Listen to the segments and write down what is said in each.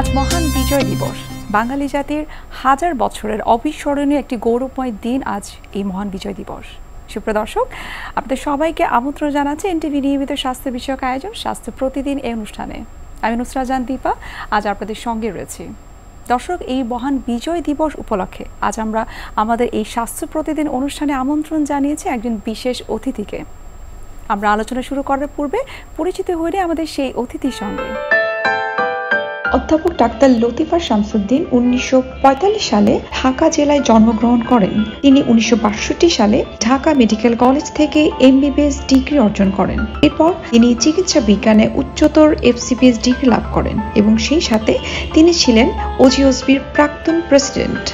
আজ মহান বিজয় দিবস। বাঙালি জাতির হাজার বছরের অবিস্মরণীয় একটি গৌরবময় দিন আজ এই মহান বিজয় দিবস। সুপ্রিয় দর্শক, আপনাদের সবাইকে আমন্ত্রণ জানাচ্ছি এনটিভি নিয়মিত স্বাস্থ্য বিষয়ক আয়োজন স্বাস্থ্য প্রতিদিন এই অনুষ্ঠানে। আমি নুসরাত জাহান দীপা আজ আপনাদের সঙ্গে রয়েছি। দর্শক, এই মহান বিজয় দিবস উপলক্ষে আজ আমরা আমাদের এই স্বাস্থ্য প্রতিদিন অনুষ্ঠানে আমন্ত্রণ জানিয়েছি একজন বিশেষ অতিথিকে। আমরা আলোচনা শুরু করার পূর্বে পরিচিত হয়ে আমাদের সেই অতিথির সঙ্গে। অধ্যাপক ডাক্তার লতিফা শামসুদ্দিন 1945 সালে ঢাকা জেলায় জন্মগ্রহণ করেন। তিনি 1962 সালে ঢাকা মেডিকেল কলেজ থেকে এমবিবিএস ডিগ্রি অর্জন করেন। এরপর তিনি চিকিৎসা বিজ্ঞানে উচ্চতর এফসিপিএস ডিগ্রি লাভ করেন এবং সেই সাথে তিনি ছিলেন ওজিওসবির প্রাক্তন প্রেসিডেন্ট।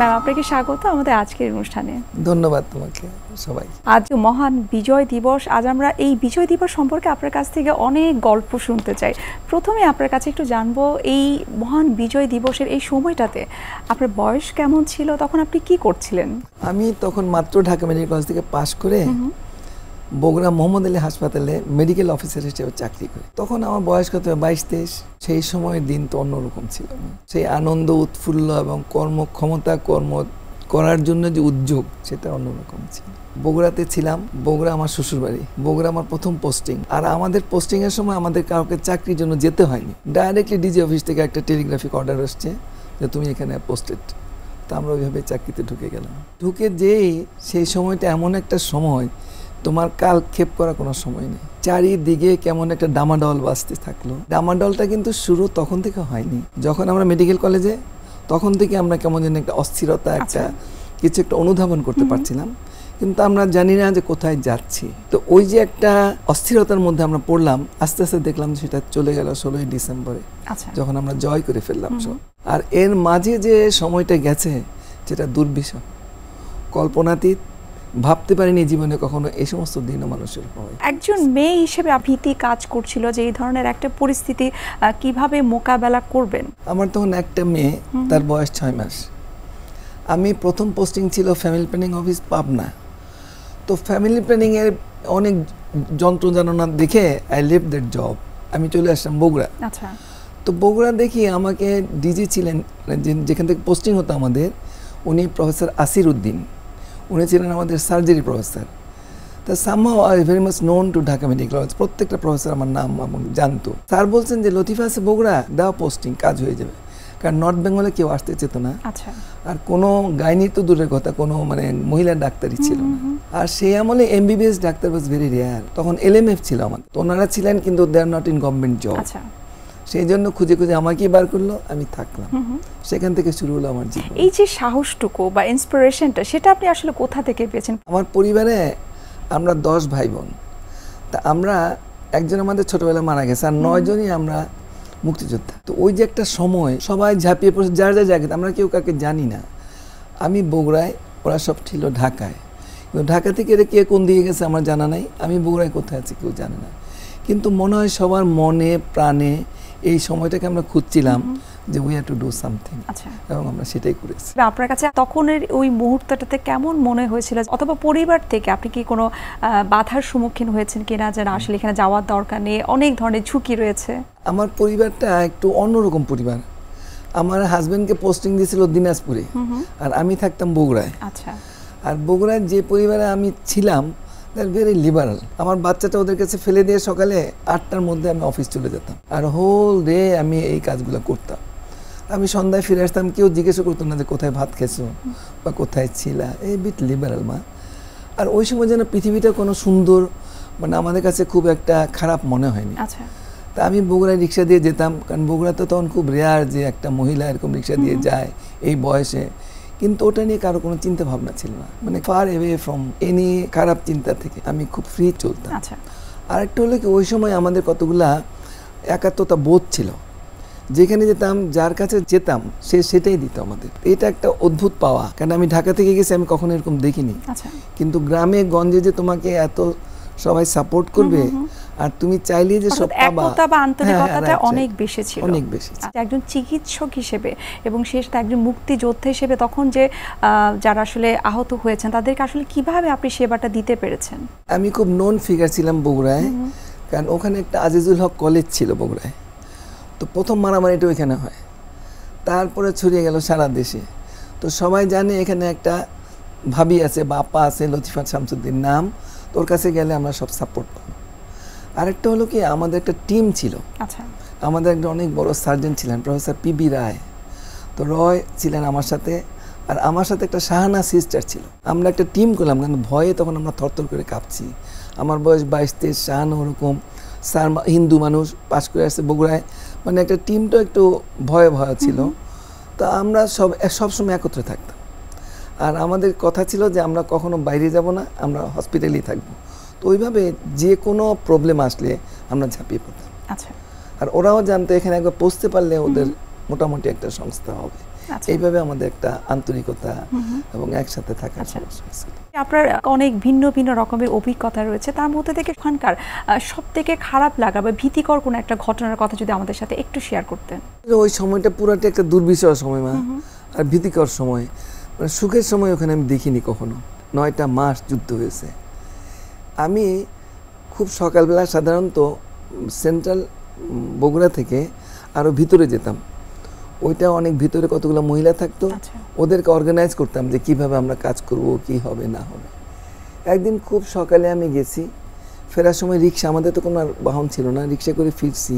ম্যাম, আপনাকে স্বাগত আমাদের আজকের অনুষ্ঠানে। ধন্যবাদ তোমাকে সবাই। আজ মহান বিজয় দিবস। আজ আমরা এই বিজয় দিবস সম্পর্কে আপনার কাছ থেকে অনেক গল্প শুনতে চাই। প্রথমে আপনার কাছে একটু জানবো, এই মহান বিজয় দিবসের এই সময়টাতে আপনার বয়স কেমন ছিল, তখন আপনি কি করছিলেন? আমি তখন মাত্র ঢাকা মেডিকেল কলেজ থেকে পাশ করে বগুড়া মোহাম্মদ আলী হাসপাতালে মেডিকেল অফিসার হিসেবে চাকরি করি। তখন আমার বয়স কত, 22-23। সেই সময়ের দিন তো অন্যরকম ছিল। সেই আনন্দ, উৎফুল্ল এবং কর্মক্ষমতা, কর্ম করার জন্য যে উদ্যোগ, সেটা অন্যরকম ছিল। বগুড়াতে ছিলাম। বগুড়া আমার শ্বশুরবাড়ি। বগুড়া আমার প্রথম পোস্টিং। আর আমাদের পোস্টিং এর সময় আমাদের কাউকে চাকরির জন্য যেতে হয়নি। ডাইরেক্টলি ডিজি অফিস থেকে একটা টেলিগ্রাফিক অর্ডার আসছে যে তুমি এখানে পোস্টেড। তো আমরা ওইভাবে চাকরিতে ঢুকে গেলাম। ঢুকে যেই সেই সময়টা এমন একটা সময়, তোমার কালক্ষেপ করার কোনো সময় নেই। চারিদিকে কেমন একটা ডামাডল বাজতে থাকলো। ডামাডলটা কিন্তু শুরু তখন থেকে হয়নি। যখন আমরা মেডিকেল কলেজে, তখন থেকে আমরা কেমন যেন একটা অস্থিরতা, একটা কিছু একটা অনুধাবন করতে পারছিলাম, কিন্তু আমরা জানি না যে কোথায় যাচ্ছি। তো ওই যে একটা অস্থিরতার মধ্যে আমরা পড়লাম, আস্তে আস্তে দেখলাম সেটা চলে গেল 16ই ডিসেম্বরে, যখন আমরা জয় করে ফেললাম সব। আর এর মাঝে যে সময়টা গেছে, সেটা দুর্বিষহ, কল্পনাতীত। ভাবতে পারিনি জীবনে কখনো এই সমস্ত দিনও মানুষের হয়। একজন মেয়ে হিসেবে ভীতি কাজ করছিল যে এই ধরনের একটা পরিস্থিতি কিভাবে মোকাবেলা করবেন। আমার তখন একটা মেয়ে, তার বয়স 6 মাস। আমি প্রথম পোস্টিং ছিল ফ্যামিলি প্ল্যানিং অফিস, পাবনা। তো ফ্যামিলি প্ল্যানিং এর অনেক যন্ত্রণা দেখে আই লিভ দ্যাট জব। আমি চলে আসলাম বগুড়া। আচ্ছা। তো বগুড়া দেখি আমাকে ডিজি ছিলেন, যেখান থেকে পোস্টিং হতো আমাদের, উনি প্রফেসর আসির উদ্দিন। উনি ছিলেন আমাদের সার্জারি প্রফেসর। তা somehow I very much known to Dhaka medical college. প্রত্যেকটা প্রফেসর আমার নাম জানতো। স্যার বলছেন যে লতিফা আছে বগুড়া, দাও পোস্টিং, কাজ হয়ে যাবে। কারণ নর্থ বেঙ্গলে কেউ আসতে চেত না। আচ্ছা। আর কোনো গাইনি তো দূরের কথা, কোনো মহিলা ডাক্তারই ছিল না। আর সেই আমলে MBBS doctor was very rare. তখন এলএমএফ ছিল আমাদের। তো ওনারা ছিলেন, কিন্তু they are not in government job. আচ্ছা। সেই জন্য খুঁজে খুঁজে আমাকেই বার করলো, আমি থাকলাম। সেখান থেকে শুরু হলো আমার জীবন। এই যে সাহসটুকু বা ইন্সপিরেশনটা, সেটা আপনি আসলে কোথা থেকে পেয়েছেন? আমার পরিবারে আমরা 10 ভাই বোন। তা আমরা একজন আমাদের ছোটবেলা মারা গেছে, আর 9 জনই আমরা মুক্তিযোদ্ধা। তো ওই যে একটা সময় সবাই ঝাঁপিয়ে পড়ছে যার যার জায়গাতে, আমরা কেউ কাকে জানি না। আমি বগুড়ায়, ওরা সব ছিল ঢাকায়। কিন্তু ঢাকা থেকে এরা কে কোন দিকে গেছে আমার জানা নাই। আমি বগুড়ায় কোথায় আছি কেউ জানে না। কিন্তু মনে হয় সবার মনে প্রাণে এই সময়টাকে আমরা খুঁজছিলাম যে we have to do something. আচ্ছা। এবং আমরা সেটাই করেছি। আপনার কাছে তখনের ওই মুহূর্তটাতে কেমন মনে হয়েছিল, অথবা পরিবার থেকে আপনি কি কোনো বাধার সম্মুখীন হয়েছেন কিনা, যারা আসলে এখানে যাওয়ার দরকার নেই, অনেক ধরনের ঝুঁকি রয়েছে? আমার পরিবারটা একটু অন্যরকম পরিবার। আমার হাজবেন্ডকে পোস্টিং দিয়েছিল দিনাজপুরে, আর আমি থাকতাম বগুড়ায়। আচ্ছা। আর বগুড়ায় যে পরিবারে আমি ছিলাম, ভেরি লিবারাল। আমার বাচ্চাটা ওদের কাছে ফেলে দিয়ে সকালে 8টার মধ্যে আমি অফিস চলে যেতাম, আর হোল ডে আমি এই কাজগুলো করতাম। আমি সন্ধ্যায় ফিরে আসতাম, কেউ জিজ্ঞেসও করতো না যে কোথায় ভাত খেয়েছো বা কোথায় ছিলা। এই বিট লিবারাল মা। আর ওই সময় যেন পৃথিবীটা কোনো সুন্দর, আমাদের কাছে খুব একটা খারাপ মনে হয়নি। আচ্ছা। তা আমি বগুড়ায় রিক্সা দিয়ে যেতাম, কারণ বগুড়াতে তখন খুব রেয়ার যে একটা মহিলা এরকম রিক্সা দিয়ে যায় এই বয়সে। কিন্তু ওটা নিয়ে কারো কোনো চিন্তা ভাবনা ছিল না, ফার এওয়ে ফ্রম এনি খারাপ চিন্তা থেকে আমি খুব ফ্রি চলতাম। আচ্ছা। আরেকটা হলো কি, ওই সময় আমাদের কতগুলা একাত্মতা বোধ ছিল। যেখানে যেতাম, যার কাছে যেতাম, সে সেটাই দিত আমাদের। এটা একটা অদ্ভুত পাওয়া, কারণ আমি ঢাকা থেকে গেছি, আমি কখনো এরকম দেখিনি। আচ্ছা। কিন্তু গ্রামে গঞ্জে যে তোমাকে এত সবাই সাপোর্ট করবে, আর তুমি চাইলে যে সব পাবা, একতা বা আন্তরিকতাটা অনেক বেশি ছিল, অনেক বেশি। একজন চিকিৎসক হিসেবে এবং সেই সাথে একজন মুক্তিযোদ্ধা হিসেবে তখন যে যারা আসলে আহত হয়েছেন, তাদেরকে আসলে কিভাবে আপনি সেবাটা দিতে পেরেছেন? আমি খুব নোন ফিগার ছিলাম বগুড়ায়। কারণ ওখানে একটা আজিজুল হক কলেজ ছিল বগুড়ায়, তো প্রথম মারামারিটা ওইখানে হয়, তারপরে ছড়িয়ে গেল সারা দেশে। তো সবাই জানে এখানে একটা ভাবি আছে বা আপা আছে, লতিফা শামসুদ্দিন নাম, তোর কাছে গেলে আমরা সব সাপোর্ট পাবো। আরেকটা হলো কি, আমাদের একটা টিম ছিল। আচ্ছা, আমাদের একটা অনেক বড় সার্জন ছিলেন প্রফেসর পিবি রায়, তো রয় ছিলেন আমার সাথে, আর আমার সাথে একটা শাহানা সিস্টার ছিল। আমরা একটা টিম করলাম, কিন্তু ভয়ে তখন আমরা থরথর করে কাঁপছি। আমার বয়স 22-23, শাহানা ওরকম, স্যার হিন্দু মানুষ, পাশ করে আসছে বগুড়ায়, মানে একটা টিমটা একটু ভয়ে ভয় ছিল। তো আমরা সবসময় একত্রে থাকতাম, আর আমাদের কথা ছিল যে আমরা কখনো বাইরে যাব না, আমরা হসপিটালেই থাকবো। তো ওইভাবে যে কোনো প্রবলেম আসলে আমরা ঝাঁপিয়ে পড়তাম। আচ্ছা, আর ওরাও জানতো এখানে একবার পৌঁছতে পারলে ওদের মোটামুটি একটা সংস্থা হবে। আচ্ছা। এইভাবে আমাদের একটা আন্তরিকতা এবং একসাথে থাকার সমস্যা ছিল। আপনার অনেক ভিন্ন ভিন্ন রকমের অভিজ্ঞতা রয়েছে, তার মধ্যে থেকে ওখানকার সব থেকে খারাপ লাগা বা ভীতিকর কোনো একটা ঘটনার কথা যদি আমাদের সাথে একটু শেয়ার করতেন। ওই সময়টা পুরাটা একটা দুর্বিষহ সময় মা, আর ভীতিকর সময়। মানে সুখের সময় ওখানে আমি দেখিনি কখনো। 9টা মাস যুদ্ধ হয়েছে। আমি খুব সকালবেলা সাধারণত সেন্ট্রাল বগুড়া থেকে আরও ভিতরে যেতাম, ওইটা অনেক ভিতরে কতগুলো মহিলা থাকতো, ওদেরকে অর্গানাইজ করতাম যে কিভাবে আমরা কাজ করব, কি হবে না হবে। একদিন খুব সকালে আমি গেছি, ফেরার সময় রিক্সা, আমাদের তো কোনো আর বাহন ছিল না, রিক্সা করে ফিরছি।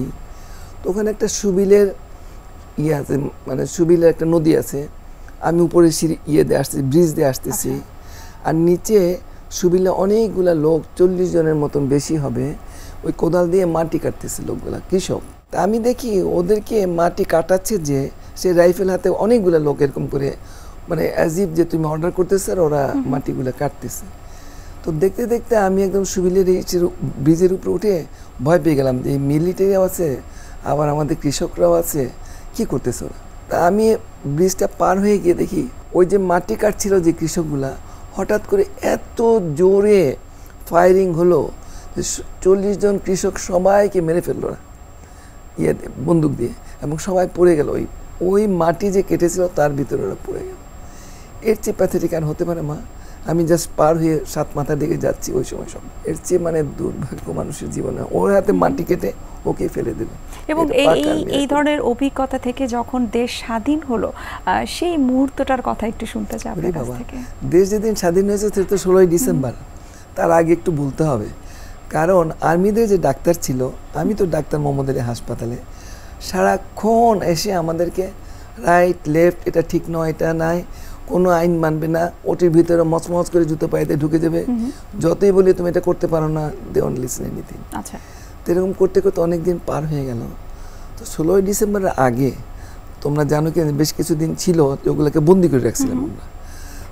তো ওখানে একটা সুবিলের ইয়ে আছে, মানে সুবিলের একটা নদী আছে, আমি উপরে ইয়ে দিয়ে আসতেছি, ব্রিজ দিয়ে আসতেছি, আর নিচে সুবিলে অনেকগুলা লোক, 40 জনের মতন বেশি হবে, ওই কোদাল দিয়ে মাটি কাটতেছে লোকগুলা, কৃষক। তা আমি দেখি ওদেরকে মাটি কাটাচ্ছে, যে সে রাইফেল হাতে অনেকগুলো লোক এরকম করে, মানে অ্যাজ ইফ যে তুমি অর্ডার করতেছে আর ওরা মাটিগুলো কাটতেছে। তো দেখতে দেখতে আমি একদম সুবিলের ব্রিজের উপরে উঠে ভয় পেয়ে গেলাম যে মিলিটারিও আছে, আবার আমাদের কৃষকরাও আছে, কি করতেছে ওরা। তা আমি ব্রিজটা পার হয়ে গিয়ে দেখি ওই যে মাটি কাটছিল যে কৃষকগুলা, হঠাৎ করে এত জোরে ফায়ারিং হলো যে 40 জন কৃষক সবাইকে মেরে ফেললো না ইয়ে বন্দুক দিয়ে, এবং সবাই পড়ে গেল। ওই মাটি যে কেটেছিল তার ভিতরে ওরা পড়ে গেল। এর চেয়ে প্যাথেটিক আর হতে পারে মা? আমি জাস্ট পার হয়ে 7 মাথার দিকে যাচ্ছি, ওই সময় সব এর চেয়ে মানে দুর্ভাগ্য মানুষের জীবনে, ওর হাতে মাটি কেটে ওকে ফেলে দিল। এবং এই ধরনের অভিজ্ঞতা থেকে যখন দেশ স্বাধীন হলো, সেই মুহূর্তটার কথা একটু শুনতে চাই আপনার কাছ থেকে। দেশ যেদিন স্বাধীন হয়েছে সেটা তো 16ই ডিসেম্বর, তার আগে একটু বলতে হবে। কারণ আর্মিদের যে ডাক্তার ছিল, আমি তো ডাক্তার মোহাম্মদ আলী হাসপাতালে, সারাক্ষণ এসে আমাদেরকে রাইট লেফট, এটা ঠিক নয়, এটা নাই, কোনো আইন মানবে না, ওটির ভিতরে মচমচ করে জুতো পায়েতে ঢুকে যাবে, যতই বলি তুমি এটা করতে পারো না, দে ওন্ট লিসেন এনিথিং। আচ্ছা, তো এরকম করতে করতে অনেক দিন পার হয়ে গেল। তো 16ই ডিসেম্বরের আগে তোমরা জানো কি, বেশ কিছুদিন ছিল ওগুলোকে বন্দি করে রাখছিলাম আমরা।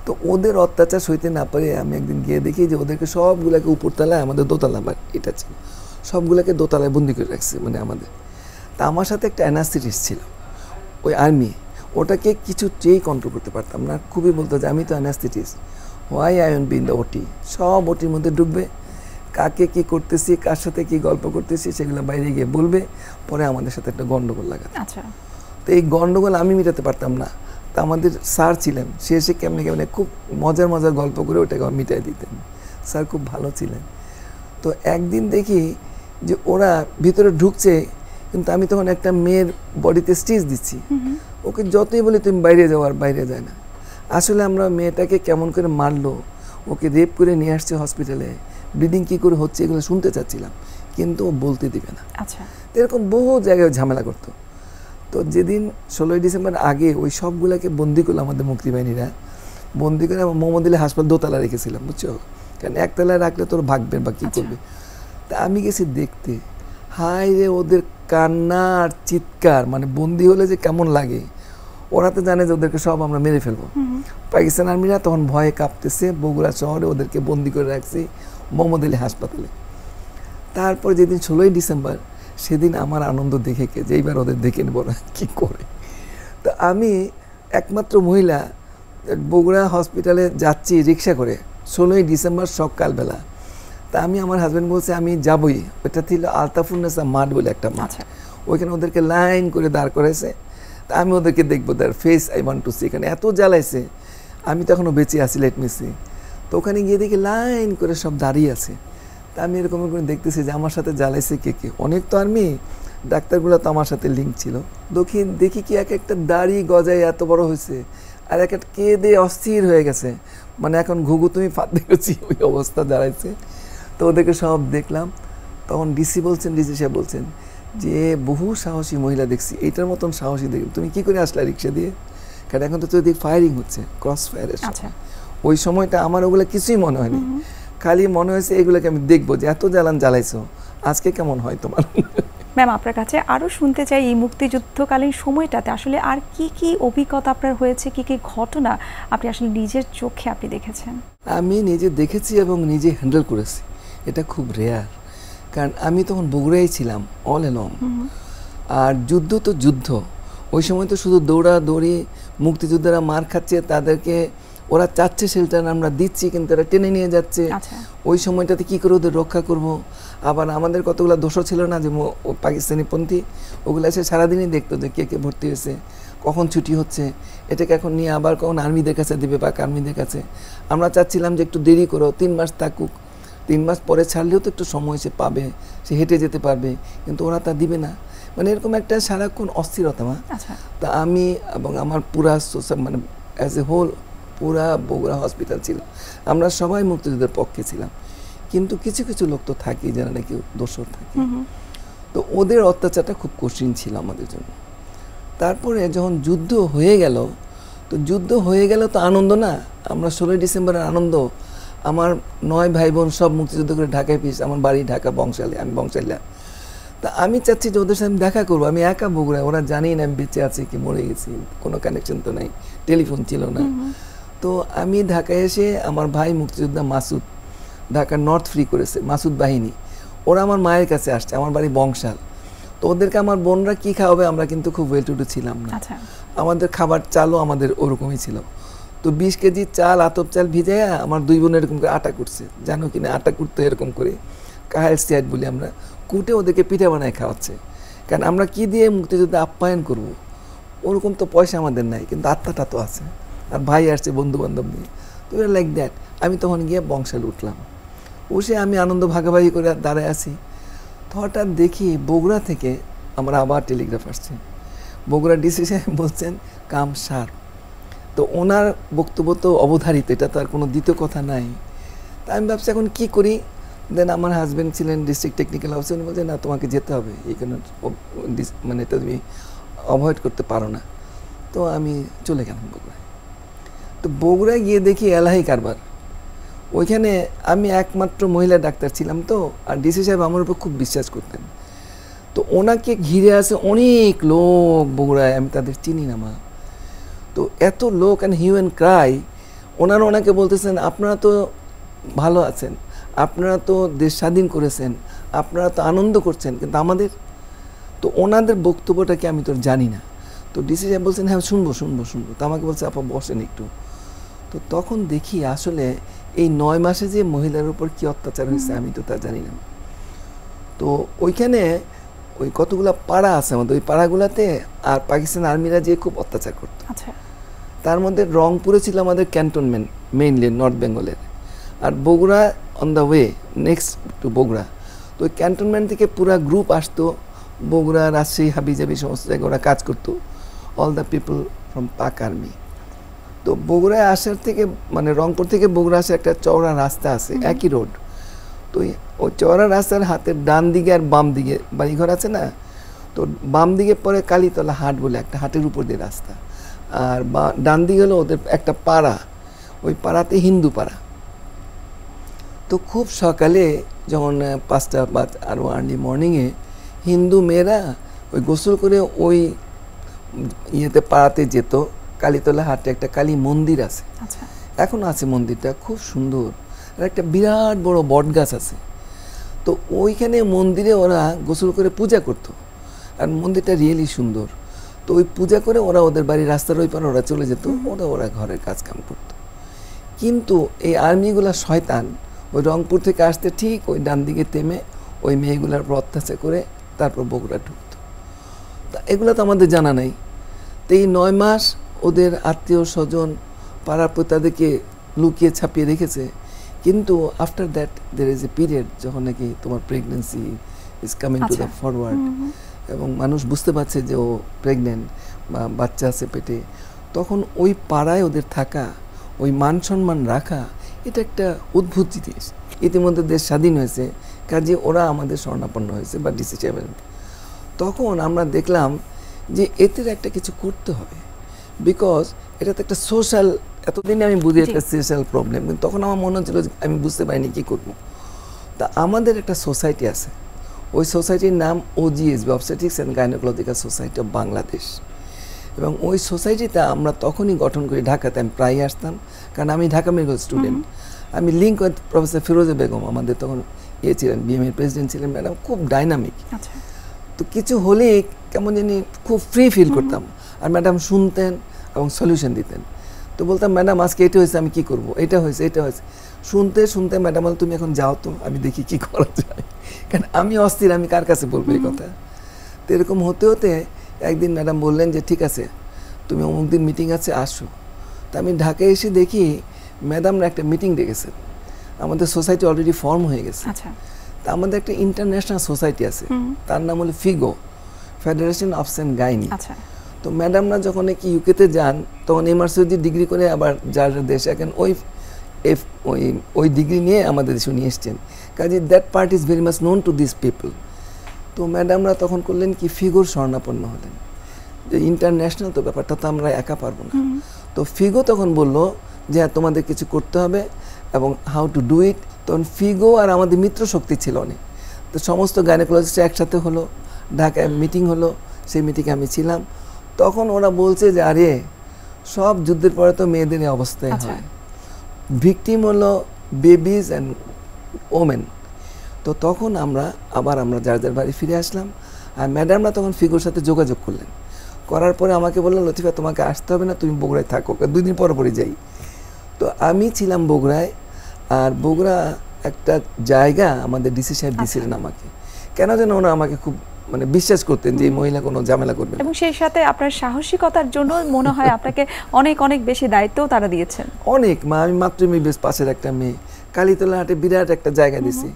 তো ওদের অত্যাচার সইতে না পারে আমি একদিন গিয়ে দেখি যে ওদেরকে সবগুলোকে উপরতলায়, আমাদের দোতলা এটা ছিল, সবগুলোকে দোতলায় বন্দি করে রাখছে মানে আমাদের। তা আমার সাথে একটা অ্যানাস্থেটিস্ট ছিল ওই আর্মি, ওটাকে কিছুতেই কন্ট্রোল করতে পারতাম না। খুবই বলতো যে আমি তো anaesthetist, why I won't be in the ওটি। সব ওটির মধ্যে ঢুকবে, কাকে কি করতেছি, কার সাথে কি গল্প করতেছি সেগুলো বাইরে গিয়ে বলবে, পরে আমাদের সাথে একটা গন্ডগোল লাগাতে। আচ্ছা, তো এই গন্ডগোল আমি মেটাতে পারতাম না। তা আমাদের স্যার ছিলেন, সে এসে কেমনে কেমনে খুব মজার মজার গল্প করে ওটাকে মিটাই দিতেন। স্যার খুব ভালো ছিলেন। তো একদিন দেখি যে ওরা ভিতরে ঢুকছে, কিন্তু আমি তখন একটা মেয়ের বডিতে স্টিচ দিচ্ছি, ওকে যতই বলি তুমি বাইরে যাও, আর বাইরে যায় না। আসলে আমরা মেয়েটাকে কেমন করে মারলো, ওকে রেপ করে নিয়ে আসছে হসপিটালে, ব্লিডিং কী করে হচ্ছে এগুলো শুনতে চাচ্ছিলাম, কিন্তু ও বলতে দিবে না। আচ্ছা, এরকম বহু জায়গায় ঝামেলা করতো। তো যেদিন 16ই ডিসেম্বর আগে ওই সবগুলোকে বন্দি করলো আমাদের মুক্তিবাহিনীরা, বন্দি করে মোহাম্মদ আলী হাসপাতাল দোতলা রেখেছিলাম, বুঝছো, কারণ একতলায় রাখলে তোর ভাগবে বা কী করবে। তা আমি গেছি দেখতে, হাই রে ওদের কান্না আর চিৎকার, মানে বন্দি হলে যে কেমন লাগে। ওরা তো জানে যে ওদেরকে সব আমরা মেরে ফেলবো। পাকিস্তান আর্মিরা তখন ভয়ে কাঁপতেছে, বগুড়া শহরে ওদেরকে বন্দি করে রাখছি মোহাম্মদ আলী হাসপাতালে। তারপর যেদিন 16ই ডিসেম্বর, সেদিন আমার আনন্দ দেখে কে যে এইবার ওদের দেখে নেব না কী করে। তো আমি একমাত্র মহিলা বগুড়া হসপিটালে যাচ্ছি রিক্সা করে 16ই ডিসেম্বর সকালবেলা। তা আমি আমার হাজব্যান্ড বলছে আমি যাবই, ওটা ছিল আলতাফুন্নেসা মাঠ বলে একটা মাঠ, ওইখানে ওদেরকে লাইন করে দাঁড় করাইছে। তা আমি ওদেরকে দেখবো, তার face I want to see. এখানে এত জ্বালাইছে, আমি তো এখনও বেঁচে আছি, লেট মি সি। তো ওখানে গিয়ে দেখি লাইন করে সব দাঁড়িয়ে আছে। তা তা আমি এরকম করে দেখতেছি যে আমার সাথে জ্বালাইছে কে কে, অনেক তো আর্মি, ডাক্তারগুলো তো আমার সাথে লিঙ্ক ছিল। দেখি কি এক একটা দাড়ি গজায় এত বড় হয়েছে, আর এক একটা কেঁদে অস্থির হয়ে গেছে, মানে এখন ঘুঘু তুমি ফাঁদ দেখেছি ওই অবস্থা দাঁড়াইছে। তো ওদেরকে সব দেখলাম। তখন ডিসি সাহেব বলছেন যে বহু সাহসী মহিলা দেখছি, এইটার মতন সাহসী দেখি তুমি কি করে আসলা রিক্সা দিয়ে, কারণ এখন তো যদি ফায়ারিং হচ্ছে, ক্রস ফায়ারের। ওই সময়টা আমার ওগুলো কিছুই মনে হয়নি, খালি মনে হয়েছে এগুলোকে আমি দেখবো যে এত জ্বালাইছো, আজকে কেমন হয় তোমার। ম্যাম, আপনার কাছে আরও শুনতে চাই এই মুক্তিযুদ্ধকালীন সময়টাতে আসলে আর কি কি অভিজ্ঞতা আপনার হয়েছে, কি কি ঘটনা আপনি আসলে নিজের চোখে আপনি দেখেছেন? আমি নিজে দেখেছি এবং নিজে হ্যান্ডেল করেছি, এটা খুব রেয়ার, কারণ আমি তখন বগুড়ায় ছিলাম অল এলং। আর যুদ্ধ তো যুদ্ধ, ওই সময় তো শুধু দৌড়াদৌড়ি, মুক্তিযোদ্ধারা মার খাচ্ছে, তাদেরকে ওরা চাচ্ছে শেল্টার আমরা দিচ্ছি, কিন্তু এরা টেনে নিয়ে যাচ্ছে। ওই সময়টাতে কি করে ওদের রক্ষা করব? আবার আমাদের কতগুলো দোষও ছিল না যে পাকিস্তানিপন্থী, ওগুলো এসে সারাদিনই দেখতো যে কে কে ভর্তি হয়েছে, কখন ছুটি হচ্ছে, এটাকে এখন নিয়ে আবার কখন আর্মিদের কাছে দেবে, পাক আর্মিদের কাছে। আমরা চাচ্ছিলাম যে একটু দেরি করো, 3 মাস থাকুক, 3 মাস পরে ছাড়লেও তো একটু সময় সে পাবে, সে হেঁটে যেতে পারবে, কিন্তু ওরা তা দিবে না। মানে এরকম একটা সারাক্ষণ অস্থিরতা। তা আমি এবং আমার পুরা মানে অ্যাজ এ হোল পুরা বগুড়া হসপিটাল ছিল, আমরা সবাই মুক্তিযুদ্ধের পক্ষে ছিলাম, কিন্তু কিছু কিছু লোক তো থাকি যারা নাকি দোষর থাকে। তো ওদের অত্যাচারটা খুব কঠিন ছিল আমাদের জন্য। তারপরে যখন যুদ্ধ হয়ে গেল, তো আনন্দ না, আমরা 16 ডিসেম্বরের আনন্দ, আমার 9 ভাই বোন সব মুক্তিযুদ্ধ করে ঢাকায় পিস, আমার বাড়ি ঢাকা বংশালে, আমি বংশালিয়া। তা আমি চাচ্ছি যে ওদের সাথে দেখা করবো, আমি একা বগুড়ায়, ওরা জানি না আমি বেঁচে আছি কি মরে গেছি, কোনো কানেকশন তো নাই, টেলিফোন ছিল না। তো আমি ঢাকায় এসে আমার ভাই মুক্তিযোদ্ধা মাসুদ ঢাকা নর্থ ফ্রি করেছে, মাসুদ বাহিনী, ওরা আমার মায়ের কাছে আসছে, আমার বাড়ি বংশাল। তো ওদেরকে আমার বোনরা কি খাওয়াবে, আমরা কিন্তু খুব ওয়েল টু ডু ছিলাম না, আমাদের খাবার চালও আমাদের ওরকমই ছিল। তো 20 কেজি চাল, আতপ চাল ভিজাইয়া আমার 2 বোন এরকম করে আটা করছে, জানো কিনা আটা কুটতে এরকম করে, কাহেল স্ট্যাট বলি আমরা, কুটে ওদেরকে পিঠা বানায় খাওয়াচ্ছে। কারণ আমরা কি দিয়ে মুক্তিযুদ্ধে আপ্যায়ন করব, ওরকম তো পয়সা আমাদের নাই, কিন্তু আত্মাটা তো আছে, আর ভাই আসছে বন্ধু বান্ধব নিয়ে। তো লাইক দ্যাট আমি তখন গিয়ে বংশাল উঠলাম, বসে আমি আনন্দ ভাগাভাগি করে দাঁড়ায় আছি। তো হঠাৎ দেখি বগুড়া থেকে আমার আবার টেলিগ্রাফ আসছে, বগুড়া ডিসি সাহেব বলছেন কাম সার। তো ওনার বক্তব্য তো অবধারিত, এটা তো আর কোনো দ্বিতীয় কথা নাই। তা আমি ভাবছি এখন কী করি। দেন আমার হাজব্যান্ড ছিলেন ডিস্ট্রিক্ট টেকনিক্যাল অফিসার, উনি বলছেন না তোমাকে যেতে হবে, এইখানে মানে এটা তুমি অ্যাভয়েড করতে পারো না। তো আমি চলে গেলাম বগুড়ায়। তো বগুড়ায় গিয়ে দেখি এলাহি কারবার, ওইখানে আমি একমাত্র মহিলা ডাক্তার ছিলাম তো, আর ডিসি সাহেব আমার উপর খুব বিশ্বাস করতেন। তো ওনাকে ঘিরে আছে অনেক লোক বগুড়ায়, আমি তাদের চিনি না মা। তো এত লোক অ্যান্ড হিউম্যান ক্রাই, ওনাকে বলতেছেন আপনারা তো ভালো আছেন, আপনারা তো দেশ স্বাধীন করেছেন, আপনারা তো আনন্দ করছেন, কিন্তু আমাদের তো ওনাদের বক্তব্যটাকে আমি তো জানি না। তো ডিসি সাহেব বলছেন হ্যাঁ শুনবো। তো আমাকে বলছে আপা বসেন একটু। তো তখন দেখি আসলে এই 9 মাসে যে মহিলার উপর কি অত্যাচার হয়েছে আমি তো তা জানি না। তো ওইখানে ওই কতগুলা পাড়া আছে আমাদের, ওই পাড়াগুলাতে আর পাকিস্তান আর্মিরা যে খুব অত্যাচার করতো। তার মধ্যে রংপুরে ছিল আমাদের ক্যান্টনমেন্ট, মেইনলি নর্থ বেঙ্গলের, আর Bogura on the way next to Bogura. তো ওই ক্যান্টনমেন্ট থেকে পুরা গ্রুপ আসতো, বগুড়া, রাজশাহী, হাবিজাবি সমস্ত জায়গায় ওরা কাজ করতো, অল দ্য পিপল ফ্রম পাক আর্মি। তো বগুড়ায় আসার থেকে মানে রংপুর থেকে বগুড়া আসার একটা চওড়া রাস্তা আছে, একই রোড। তো ওই চওড়া রাস্তার হাতের ডান দিকে আর বাম দিকে বাড়িঘর আছে না, তো বাম দিকে পরে কালীতলা হাট বলে একটা হাটের উপর দিয়ে রাস্তা, আর ডান দিকে হলো ওদের একটা পাড়া, ওই পাড়াতে হিন্দু পাড়া। তো খুব সকালে যখন 5টা বা আরও আর্লি মর্নিংয়ে হিন্দু মেয়েরা ওই গোসল করে ওই ইয়েতে পাড়াতে যেত। কালীতলা হাটে একটা কালী মন্দির আছে, এখন আছে মন্দিরটা, খুব সুন্দর, আর একটা বিরাট বড় বট গাছ আছে। তো ওইখানে মন্দিরে ওরা গোসল করে পূজা করতো, আর মন্দিরটা রিয়েলি সুন্দর। তো ওই পূজা করে ওরা ওদের বাড়ির রাস্তার ওই পারে ওরা চলে যেত, ওরা ঘরের কাজ কাম করতো। কিন্তু এই আর্মিগুলা শয়তান, ওই রংপুর থেকে আসতে ঠিক ওই ডান দিকে থেমে ওই মেয়েগুলার উপর অত্যাচার করে তারপর বগুড়া ঢুকতো। তা এগুলো তো আমাদের জানা নাই। তো এই 9 মাস ওদের আত্মীয় স্বজন পাড়ার তাদেরকে লুকিয়ে ছাপিয়ে রেখেছে, কিন্তু after that there is a period যখন নাকি তোমার pregnancy is coming to the forward এবং মানুষ বুঝতে পারছে যে ও প্রেগনেন্ট বা বাচ্চা আছে পেটে, তখন ওই পাড়ায় ওদের থাকা, ওই মান সম্মান রাখা, এটা একটা অদ্ভুত জিনিস। ইতিমধ্যে দেশ স্বাধীন হয়েছে, কাজে ওরা আমাদের শরণাপন্ন হয়েছে বা ডিসিশন। তখন আমরা দেখলাম যে এতে একটা কিছু করতে হবে, বিকজ এটা তো একটা সোশ্যাল, এতদিনে আমি বুঝি একটা সোশ্যাল প্রবলেম, কিন্তু তখন আমার মনে হচ্ছিল যে আমি বুঝতে পারিনি কী করবো। তা আমাদের একটা সোসাইটি আছে, ওই সোসাইটির নাম OGS, obstetrics and gynaecological society of Bangladesh. এবং ওই সোসাইটিটা আমরা তখনই গঠন করি, ঢাকাতে আমি প্রায় আসতাম, কারণ আমি ঢাকা মেডিকেল স্টুডেন্ট। আমি লিঙ্ক উইথ প্রফেসর ফিরোজা বেগম, আমাদের তখন ছিলেন BMA প্রেসিডেন্ট ছিলেন, ম্যাডাম খুব ডাইনামিক। তো কিছু হলেই কেমন জানি খুব ফ্রি ফিল করতাম, আর ম্যাডাম শুনতেন এবং সলিউশন দিতেন। তো বলতাম, ম্যাডাম আজকে এটা হয়েছে, আমি কি করব, এটা হয়েছে, এটা হয়েছে। শুনতে শুনতে ম্যাডাম বল, তুমি এখন যাও তো, আমি দেখি কি করা যায়, কারণ আমি অস্থির, আমি কার কাছে বলবো এই কথা। তো এরকম হতে হতে একদিন ম্যাডাম বললেন যে ঠিক আছে, তুমি অমুক দিন মিটিং আছে, আসো। তা আমি ঢাকায় এসে দেখি ম্যাডামরা একটা মিটিং ডেকেছেন, আমাদের সোসাইটি অলরেডি ফর্ম হয়ে গেছে। তা আমাদের একটা ইন্টারন্যাশনাল সোসাইটি আছে, তার নাম হলো FIGO, federation of cent gynae. তো ম্যাডামরা যখন কি ইউকেতে যান, তখন MRCG ডিগ্রি করে আবার যার দেশে এখন ওই ডিগ্রি নিয়ে আমাদের দেশে নিয়ে এসছেন, কাজে that part is very much known to this people. তো ম্যাডামরা তখন করলেন কি, FIGOর শরণাপন্ন হলেন, যে ইন্টারন্যাশনাল তো ব্যাপারটা তো আমরা একা পারবো না। তো FIGO তখন বললো যে তোমাদের কিছু করতে হবে এবং হাউ টু ডু ইট। তখন FIGO আর আমাদের মিত্র শক্তি ছিল অনেক, তো সমস্ত গাইনোকোলজিস্ট একসাথে হলো, ঢাকায় মিটিং হলো, সেই মিটিংয়ে আমি ছিলাম। তখন ওরা বলছে যে আরে সব যুদ্ধের পরে তো মেয়েদের এই অবস্থায় হয়, ভিকটিম হলো বেবিজ অ্যান্ড ওমেন। তো তখন আমরা যার যার বাড়ি ফিরে আসলাম, আর ম্যাডামরা তখন FIGOর সাথে যোগাযোগ করলেন, করার পরে আমাকে বললেন, লতিফা তোমাকে আসতে হবে না, তুমি বগুড়ায় থাকো, 2 দিন পরে যাই। তো আমি ছিলাম বগুড়ায়, আর বগুড়া একটা জায়গা আমাদের ডিসি সাহেব দিয়েছিলেন আমাকে, কেন যেন ওরা আমাকে খুব মানে বিশ্বাস করতেন যে এই মহিলা কোনো ঝামেলা করবে না। এবং সেই সাথে আপনার সাহসিকতার জন্য মনে হয় আপনাকে অনেক অনেক বেশি দায়িত্বও তারা দিয়েছেন। অনেক, আমি মাত্র বেশ পাশের একটা মেয়ে, কালীতলা হাটে বিরাট একটা জায়গা দিছে,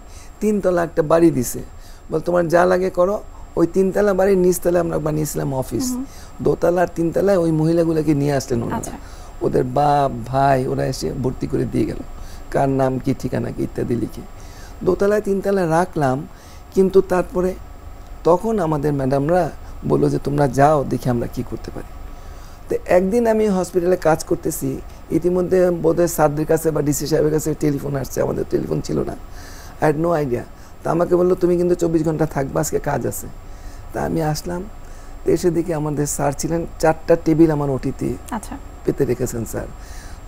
3 তলা একটা বাড়ি দিছে, বল তোমার যা লাগে করো। ওই 3 তলা বাড়ির নিচতলায় আমরা বানিয়েছিলাম অফিস, 2 তলা আর 3 তলায় ওই মহিলাগুলোকে নিয়ে আসলেন ওনারা, ওদের বাপ ভাই ওরা এসে ভর্তি করে দিয়ে গেল, কার নাম কি ঠিকানা কি ইত্যাদি লিখে 2 তলায় 3 তলায় রাখলাম। কিন্তু তারপরে তখন আমাদের ম্যাডামরা বললো যে তোমরা যাও, দেখি আমরা কি করতে পারি। তো একদিন আমি হসপিটালে কাজ করতেছি, ইতিমধ্যে বোধহয় স্যারদের কাছে বা ডিসি সাহেবের কাছে টেলিফোন আসছে, আমাদের টেলিফোন ছিল না, আই হ্যাড নো আইডিয়া। তা আমাকে বললো তুমি কিন্তু 24 ঘন্টা থাকবা, আজকে কাজ আছে। তা আমি আসলাম, তো এসে দেখি আমাদের স্যার ছিলেন, 4টা টেবিল আমার ওটিতে পেতে রেখেছেন স্যার।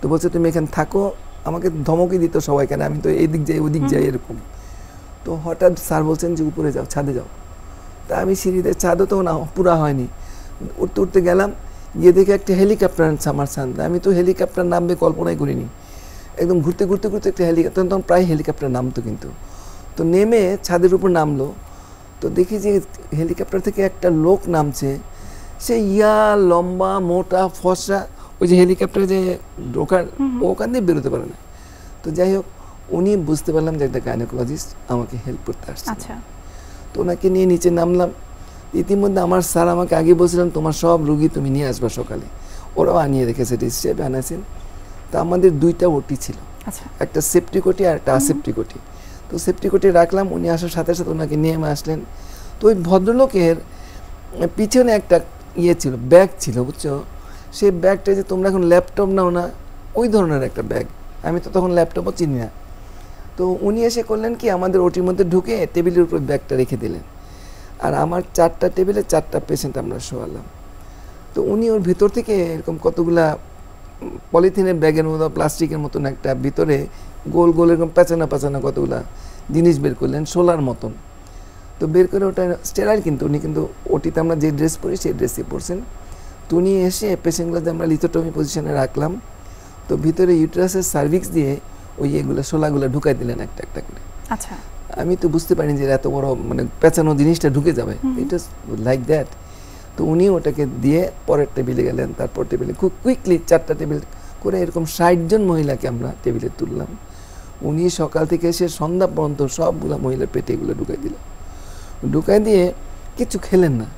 তো বলছে তুমি এখানে থাকো, আমাকে ধমকি দিত সবাই, কেন আমি তো এদিক যাই ওদিক যাই এরকম। তো হঠাৎ স্যার বলছেন যে উপরে যাও, ছাদে যাও। তা আমি সিঁড়িতে, ছাদও তো না পুরা হয়নি, উঠতে উঠতে গেলাম, গিয়ে দেখে একটা হেলিকপ্টার আনছে আমার সামনে। আমি তো হেলিকপ্টার নামবে কল্পনাই করিনি, একদম ঘুরতে ঘুরতে ঘুরতে একটা হেলিকপ্টার, তখন প্রায় হেলিকপ্টার নামতো কিন্তু। তো নেমে ছাদের উপর নামলো, তো দেখি যে হেলিকপ্টার থেকে একটা লোক নামছে, সে লম্বা মোটা ফর্সা, ওই যে হেলিকপ্টারে যে ঢোকার ওখান দিয়ে বেরোতে পারে না। তো যাই হোক, উনি বুঝতে পারলাম যে একটা গাইনোকোলজিস্ট আমাকে হেল্প করতে আসছে। তো ওনাকে নিয়ে নিচে নামলাম। ইতিমধ্যে আমার স্যার আমাকে আগে বলছিলাম তোমার সব রুগী তুমি নিয়ে আসবা সকালে, ওরাও আনিয়ে রেখেছে, ডিসি সাহেব আনাছেন। তো আমাদের 2টা ওটি ছিল, একটা সেফটি কোটি আর একটা আসেফটি কোটি। তো সেফটি কোটি রাখলাম, উনি আসার সাথে সাথে ওনাকে নিয়ে আসলেন। তো ওই ভদ্রলোকের পিছনে একটা ছিল, ব্যাগ ছিল, বুঝছো, সেই ব্যাগটা যে তোমরা এখন ল্যাপটপ নাও না, ওই ধরনের একটা ব্যাগ, আমি তো তখন ল্যাপটপও চিনি না। তো উনি এসে করলেন কি, আমাদের ওটির মধ্যে ঢুকে টেবিলের উপর ব্যাগটা রেখে দিলেন, আর আমার 4টা টেবিলে 4টা পেশেন্ট আমরা শোয়ালাম। তো উনি ওর ভিতর থেকে এরকম কতগুলা পলিথিনের ব্যাগের মতো প্লাস্টিকের মতন একটা ভিতরে গোল গোল এরকম পেঁচানো পেঁচানো কতগুলা জিনিস বের করলেন, শোলার মতন। তো বের করে ওটা স্টেরাইল, কিন্তু উনি কিন্তু ওটিতে আমরা যে ড্রেস পরি সেই ড্রেসই পরছেন। তো উনি এসে পেশেন্টগুলোতে আমরা লিথোটমি পজিশনে রাখলাম। তো ভিতরে ইউটেরাসের সার্ভিক্স দিয়ে ওই এগুলো শোলাগুলো ঢুকাই দিলেন একটা একটা করে। আচ্ছা, আমি তো বুঝতে পারিনি যে এত বড় মানে পেঁচানো জিনিসটা ঢুকে যাবে, ইট ওয়াজ লাইক দ্যাট। তো উনি ওটাকে দিয়ে পরের টেবিলে গেলেন, তারপর টেবিলে খুব কুইকলি 4টা টেবিল করে এরকম 60 জন মহিলাকে আমরা টেবিলে তুললাম। উনি সকাল থেকে এসে সন্ধ্যা পর্যন্ত সবগুলো মহিলার পেটে এগুলো ঢুকাই দিয়ে কিছু খেলেন না।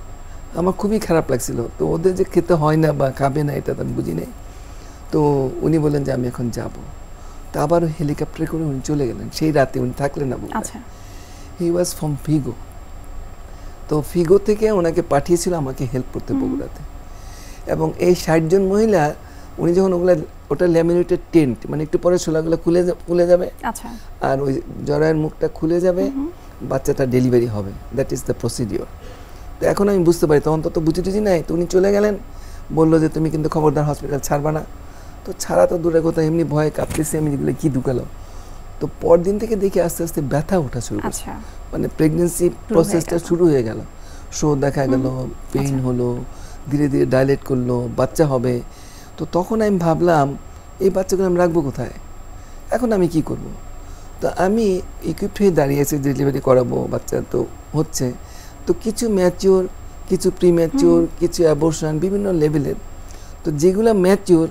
আমার খুবই খারাপ লাগছিল। তো ওদের যে খেতে হয় না বা খাবে না এটা তো আমি বুঝি নাই। তো উনি বললেন যে আমি এখন যাব। তো আবার হেলিকপ্টারে করে উনি চলে গেলেন, সেই রাতে উনি থাকলেন না। আচ্ছা, হি ওয়াজ ফ্রম ফিগো। তো ফিগো থেকে ওনাকে পাঠিয়েছিল আমাকে হেল্প করতে বগুড়াতে। এবং এই 60 জন মহিলা উনি যখন ওটা ল্যামিনেটেড টেন্ট, মানে একটু পরে শোলাগুলো খুলে যাবে, আচ্ছা, আর ওই জরায়ের মুখটা খুলে যাবে, বাচ্চাটা ডেলিভারি হবে। That is the procedure. তো এখন আমি বুঝতে পারি, তখন তো বুঝি নাই। তো উনি চলে গেলেন, বললো যে তুমি কিন্তু খবরদার হসপিটাল ছাড়বা না। তো ছাড়া তো দূরের কথা, এমনি ভয়ে কাঁপতেছি আমি, যেগুলো কি ঢুকালো। তো পরদিন থেকে দেখি আস্তে আস্তে ব্যথা ওঠা শুরু করছে, মানে প্রেগনেন্সি প্রসেসটা শুরু হয়ে গেল। শো দেখা গেল, পেইন হলো, ধীরে ধীরে ডাইলেট করলো, বাচ্চা হবে। তো তখন আমি ভাবলাম এই বাচ্চাগুলো আমি রাখবো কোথায়, এখন আমি কি করব। তো আমি ইকুইপড হয়ে দাঁড়িয়েছি, ডেলিভারি করাবো, বাচ্চা তো হচ্ছে। তো কিছু ম্যাচিওর, কিছু প্রিম্যাচিওর, কিছু অ্যাবর্শন, বিভিন্ন লেভেলের। তো যেগুলো ম্যাচিওর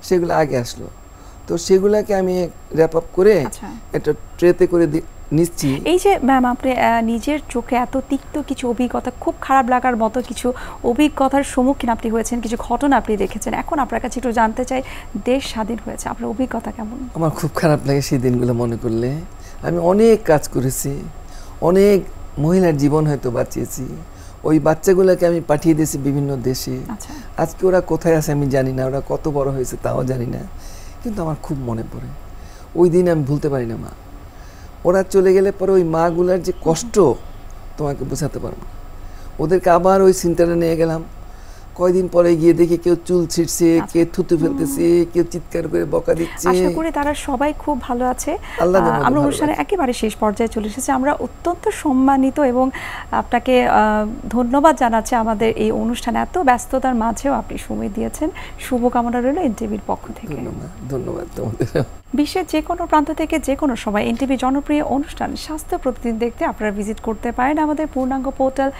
সেগুলো আগে আসলো। তো সেগুলোকে আমি র্যাপ আপ করে একটা ট্রেতে করে নিচ্ছি। এই যে ম্যাম, আপনি নিজের চোখে এত তিক্ত কিছু অভিজ্ঞতা, খুব খারাপ লাগার মতো কিছু অভিজ্ঞতার সম্মুখীন আপনি হয়েছেন, কিছু ঘটনা আপনি দেখেছেন। এখন আপনার কাছে একটু জানতে চাই, দেশ স্বাধীন হয়েছে, আপনার অভিজ্ঞতা কেমন? আমার খুব খারাপ লাগে সেই দিনগুলো মনে করলে। আমি অনেক কাজ করেছি, অনেক মহিলার জীবন হয়তো বাঁচিয়েছি। ওই বাচ্চাগুলোকে আমি পাঠিয়ে দিয়েছি বিভিন্ন দেশে। আজকে ওরা কোথায় আছে আমি জানি না, ওরা কত বড় হয়েছে তাও জানি না, কিন্তু আমার খুব মনে পড়ে ওই দিন, আমি ভুলতে পারি না। মা ওরা চলে গেলে পরে ওই মাগুলার যে কষ্ট তোমাকে বোঝাতে পারবো না। ওদেরকে আবার ওই চিন্তাটা নিয়ে গেলাম। কয়দিন পরে গিয়ে দেখি কেউ চুল ছিঁড়ছে, কেউ থুতু ফেলতেছে, কেউ চিৎকার করে বকা দিচ্ছে। আশা করি তারা সবাই খুব ভালো আছে। আমরা অনুষ্ঠানে একেবারে শেষ পর্যায়ে চলে এসেছি। আমরা অত্যন্ত সম্মানিত এবং আপনাকে ধন্যবাদ জানাচ্ছি, আমাদের এই অনুষ্ঠানে এত ব্যস্ততার মাঝেও আপনি সময় দিয়েছেন। শুভকামনা রইল এনটিভির পক্ষ থেকে। ধন্যবাদ তোমাদের। বিশ্বের যে কোনো প্রান্ত থেকে যে কোনো সময় এনটিভি জনপ্রিয় অনুষ্ঠান স্বাস্থ্য প্রতিদিন দেখতে আপনারা ভিজিট করতে পারেন আমাদের পূর্ণাঙ্গ পোর্টাল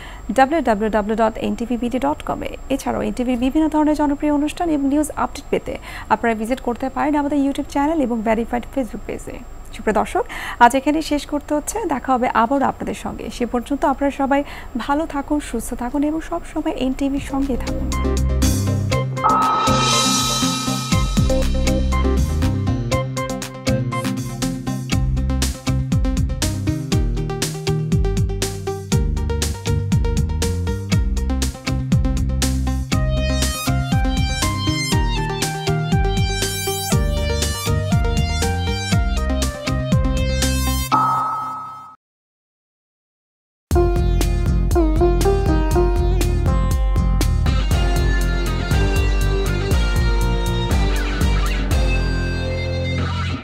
www.ntvbd.com এ। এছাড়াও এনটিভির বিভিন্ন ধরনের জনপ্রিয় অনুষ্ঠান এবং নিউজ আপডেট পেতে আপনারা ভিজিট করতে পারেন আমাদের ইউটিউব চ্যানেল এবং ভেরিফাইড ফেসবুক পেজে। সুপ্রিয় দর্শক, আজ এখানে শেষ করতে হচ্ছে। দেখা হবে আবারও আপনাদের সঙ্গে। সে পর্যন্ত আপনারা সবাই ভালো থাকুন, সুস্থ থাকুন এবং সব সময় এনটিভির সঙ্গে থাকুন।